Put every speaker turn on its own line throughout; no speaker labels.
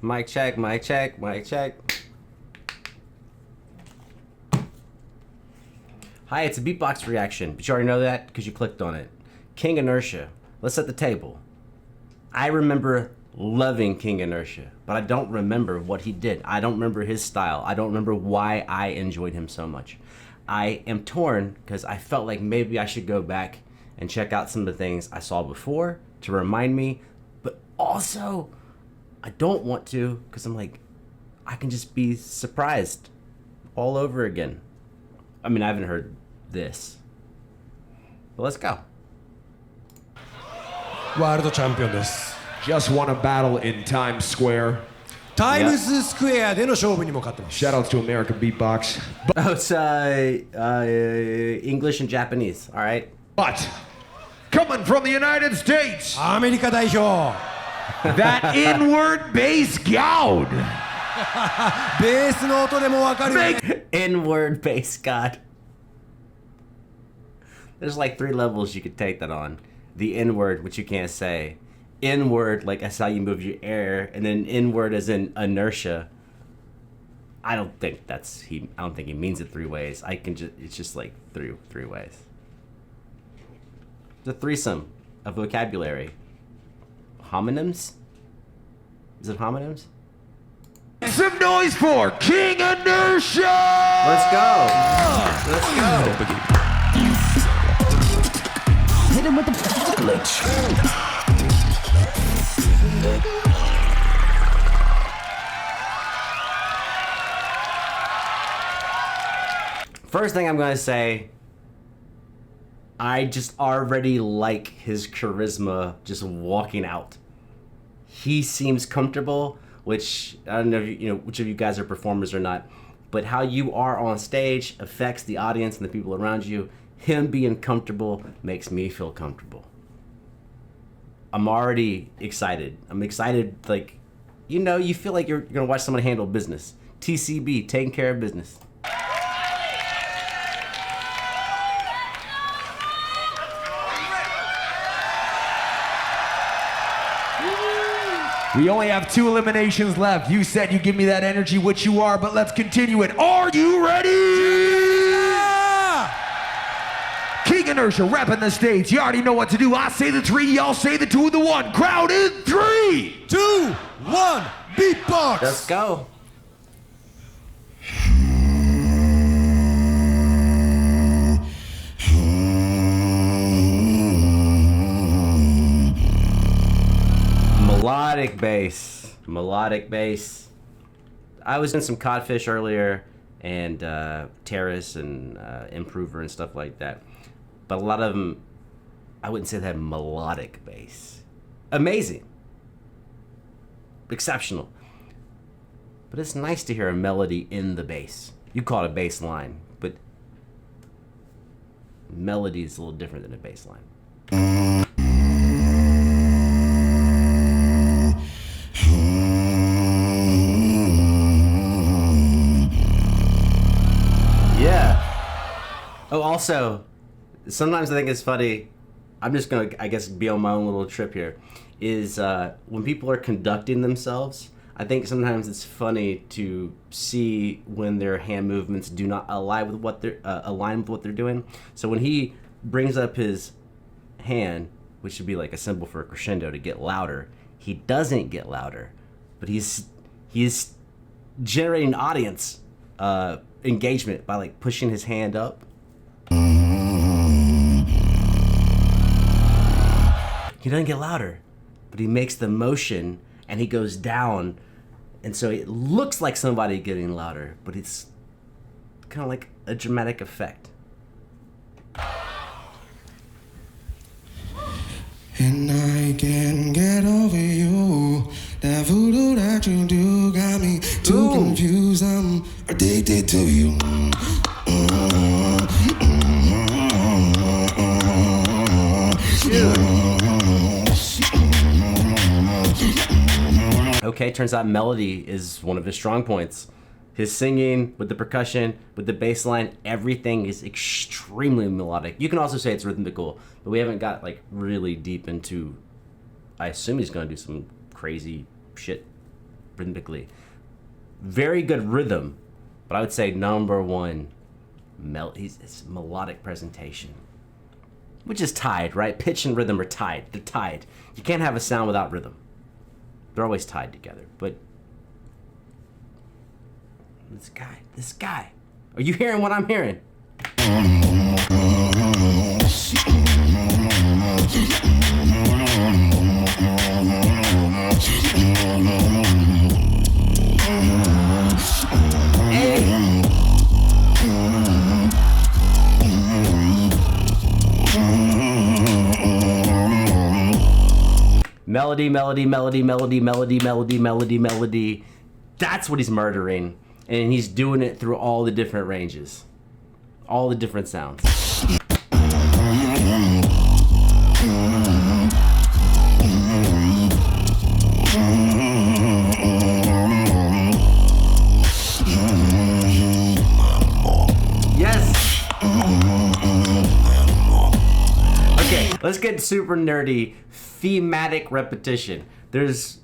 Mic check, mic check, mic check. Hi, it's a beatbox reaction, but you already know that because you clicked on it. King Inertia. Let's set the table. I remember loving King Inertia, but I don't remember what he did. I don't remember his style. I don't remember why I enjoyed him so much. I am torn because I felt like maybe I should go back and check out some of the things I saw before to remind me, but also I don't want to because I'm like, I can just be surprised all over again. I mean, I haven't heard this, but let's go.
ワールドチャンピオンです。
Just won a battle in Times Square.
タイムズスクエアでの勝負にも勝ってます。
Shout outs to American Beatbox.
Oh, it's English and Japanese, all right?
But coming from the United States,
アメリカ代表
that inward bass goud.
ベースの音でもわかるよね。
Inward bass god. There's like 3 levels you could take that on. The inward, which you can't say. Inward, like that's how you move your air, and then inward as in inertia. I don't think I don't think he means it 3 ways. It's just like three ways. It's a threesome of vocabulary. Homonyms? Is it homonyms?
Some noise for King Inertia!
Let's go. Let's go.
Hit him with the glitch.
First thing I'm going to say, I just already like his charisma just walking out. He seems comfortable, which I don't know if which of you guys are performers or not, but how you are on stage affects the audience and the people around you. Him being comfortable makes me feel comfortable. I'm already excited. I'm excited, like, you feel like you're gonna watch someone handle business. TCB, taking care of business.
We only have 2 eliminations left. You said you give me that energy, which you are, but let's continue it. Are you ready? King Inertia repping the stage. You already know what to do. I say the 3, y'all say the 2 and the 1. Crowd in 3,
2, 1, beatbox.
Let's go. Melodic bass. I was in some Codfish earlier and Terrace and Improver and stuff like that, but a lot of them, I wouldn't say they have melodic bass. Amazing, exceptional, but it's nice to hear a melody in the bass. You call it a bass line, but melody is a little different than a bass line. Oh, also, sometimes I think it's funny, I'm just gonna, I guess, be on my own little trip here, is when people are conducting themselves, I think sometimes it's funny to see when their hand movements do not align with what they're doing. So when he brings up his hand, which should be like a symbol for a crescendo to get louder, he doesn't get louder, but he's generating audience engagement by like pushing his hand up. He doesn't get louder, but he makes the motion and he goes down, and so it looks like somebody getting louder, but it's kind of like a dramatic effect.
And I can't get over you. That voodoo that you do got me too confused. I'm addicted to you.
Okay, turns out melody is one of his strong points. His singing with the percussion, with the bass line, everything is extremely melodic. You can also say it's rhythmical, but we haven't got like really deep into, I assume he's gonna do some crazy shit rhythmically. Very good rhythm, but I would say number one, it's melodic presentation, which is tied, right? Pitch and rhythm are tied. They're tied. You can't have a sound without rhythm. They're always tied together. But this guy, are you hearing what I'm hearing? Melody, melody, melody, melody, melody, melody, melody, melody. That's what he's murdering. And he's doing it through all the different ranges. All the different sounds. Yes! Okay, let's get super nerdy. Thematic repetition.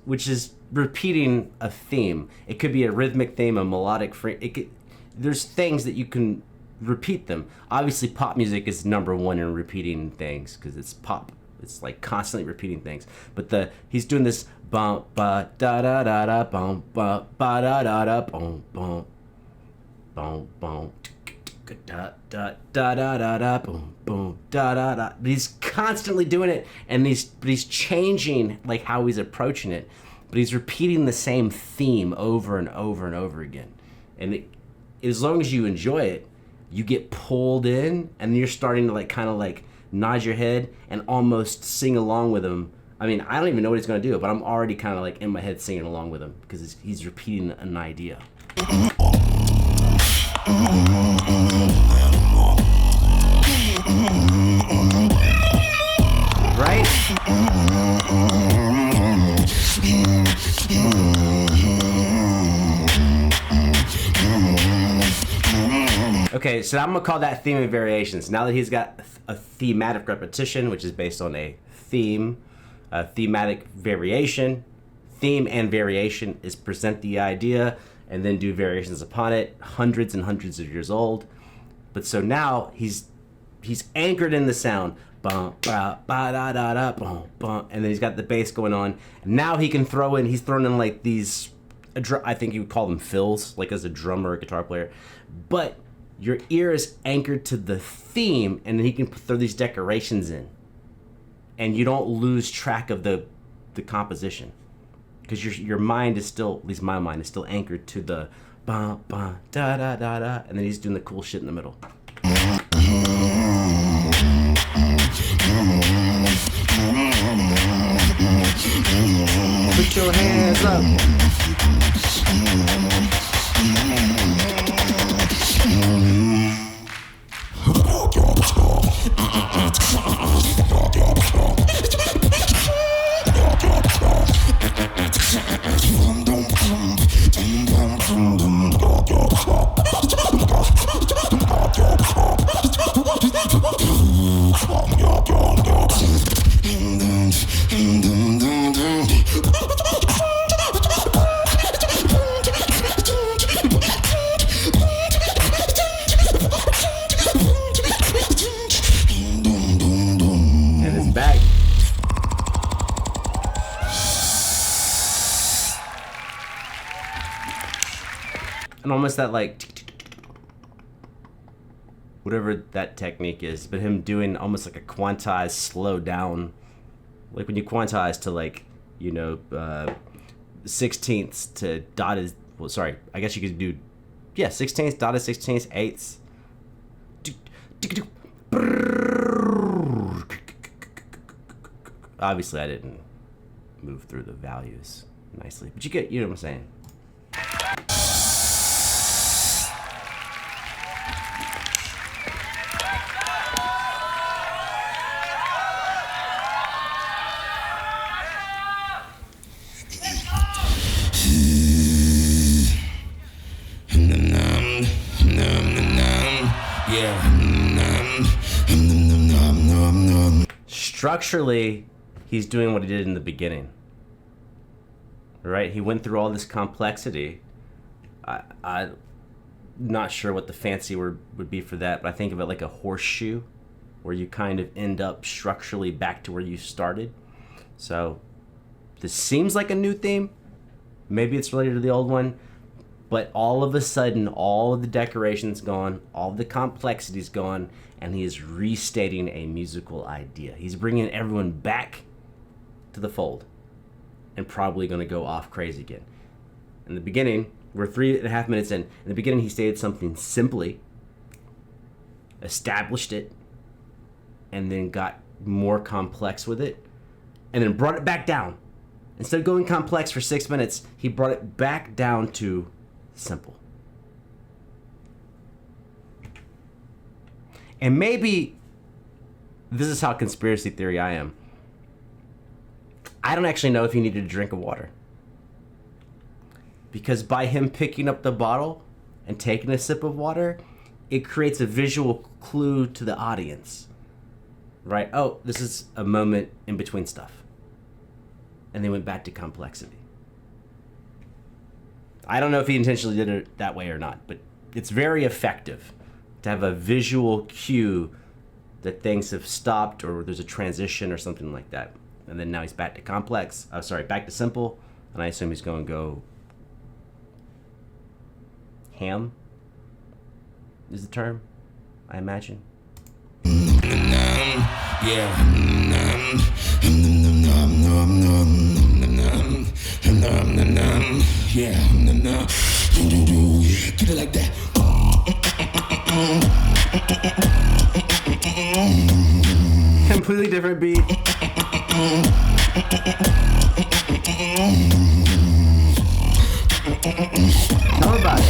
Which is repeating a theme. It could be a rhythmic theme, a melodic frame. There's things that you can repeat them. Obviously, pop music is number one in repeating things because it's pop. It's like constantly repeating things. But he's doing this bum ba da da da da bum ba ba da da da bum bum bum bum da da da da da da boom boom da da da. He's constantly doing it, and he's changing like how he's approaching it, but he's repeating the same theme over and over and over again. And as long as you enjoy it, you get pulled in, and you're starting to like kind of like nod your head and almost sing along with him. I mean, I don't even know what he's gonna do, but I'm already kind of like in my head singing along with him because he's repeating an idea. Right? Okay, so I'm gonna call that theme and variations. Now that he's got a thematic repetition, which is based on a theme, a thematic variation. Theme and variation is present the idea and then do variations upon it, hundreds and hundreds of years old. But so now he's anchored in the sound, bum, ba, ba, da, da, da, bum, bum, and then he's got the bass going on. And now he's thrown in like these, I think you would call them fills, like as a drummer or a guitar player. But your ear is anchored to the theme, and then he can throw these decorations in. And you don't lose track of the composition. Because your mind is still, at least my mind, is still anchored to the ba ba da da da da, and then he's doing the cool shit in the middle. Put your hands up. And it's back. And almost that like whatever that technique is, but him doing almost like a quantized slow down, like when you quantize to like, you know, sixteenths to dotted, well, sorry, I guess you could do, yeah, sixteenths, dotted sixteenths, eighths. Obviously I didn't move through the values nicely, but you know what I'm saying. Structurally, he's doing what he did in the beginning. right? He went through all this complexity. I'm not sure what the fancy word would be for that, but I think of it like a horseshoe, where you kind of end up structurally back to where you started. So this seems like a new theme. Maybe it's related to the old one, but all of a sudden, all of the decorations gone, all the complexity's gone, and he is restating a musical idea. He's bringing everyone back to the fold, and probably going to go off crazy again. In the beginning, we're 3.5 minutes in. In the beginning, he stated something simply, established it, and then got more complex with it, and then brought it back down. Instead of going complex for 6 minutes, he brought it back down to simple. And maybe this is how conspiracy theory I am. I don't actually know if he needed a drink of water. Because by him picking up the bottle and taking a sip of water, it creates a visual clue to the audience. Right? Oh, this is a moment in between stuff. And they went back to complexity. I don't know if he intentionally did it that way or not, but it's very effective to have a visual cue that things have stopped or there's a transition or something like that. And then now he's back to back to simple, and I assume he's going to go ham is the term, I imagine.
Get it like that.
Completely different beat. Tell me about it.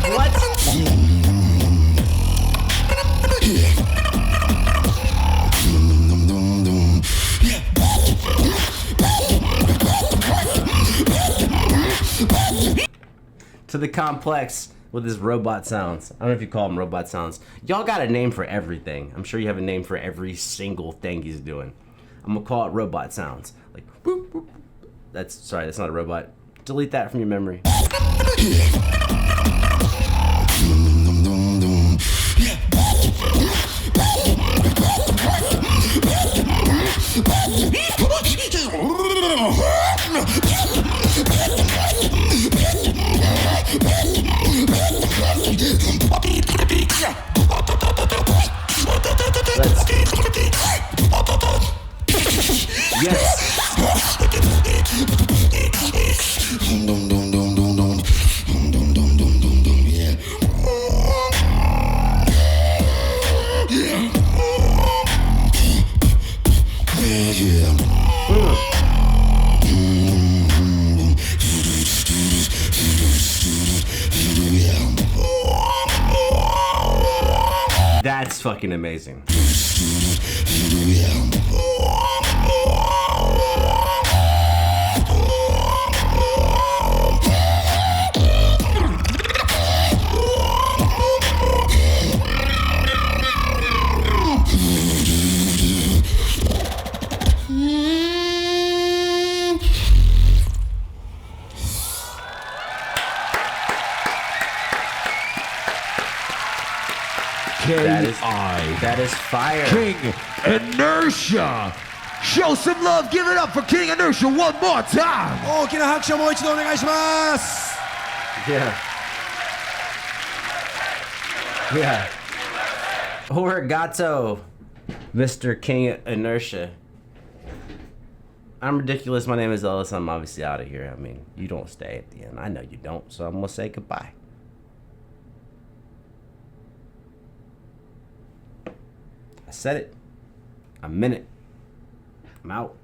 What? To the complex with his robot sounds. I don't know if you call them robot sounds. Y'all got a name for everything. I'm sure you have a name for every single thing he's doing. I'm gonna call it robot sounds. Like boop, boop. That's not a robot. Delete that from your memory. Yes. That's fucking amazing. That is fire.
King Inertia. Show some love. Give it up for King Inertia one more time.
大きな拍手をもう一度お願いします。
Yeah. Yeah. Origato, Mr. King Inertia. I'm ridiculous. My name is Ellis. I'm obviously out of here. I mean, you don't stay at the end. I know you don't, so I'm going to say goodbye. I said it. I meant it. I'm out.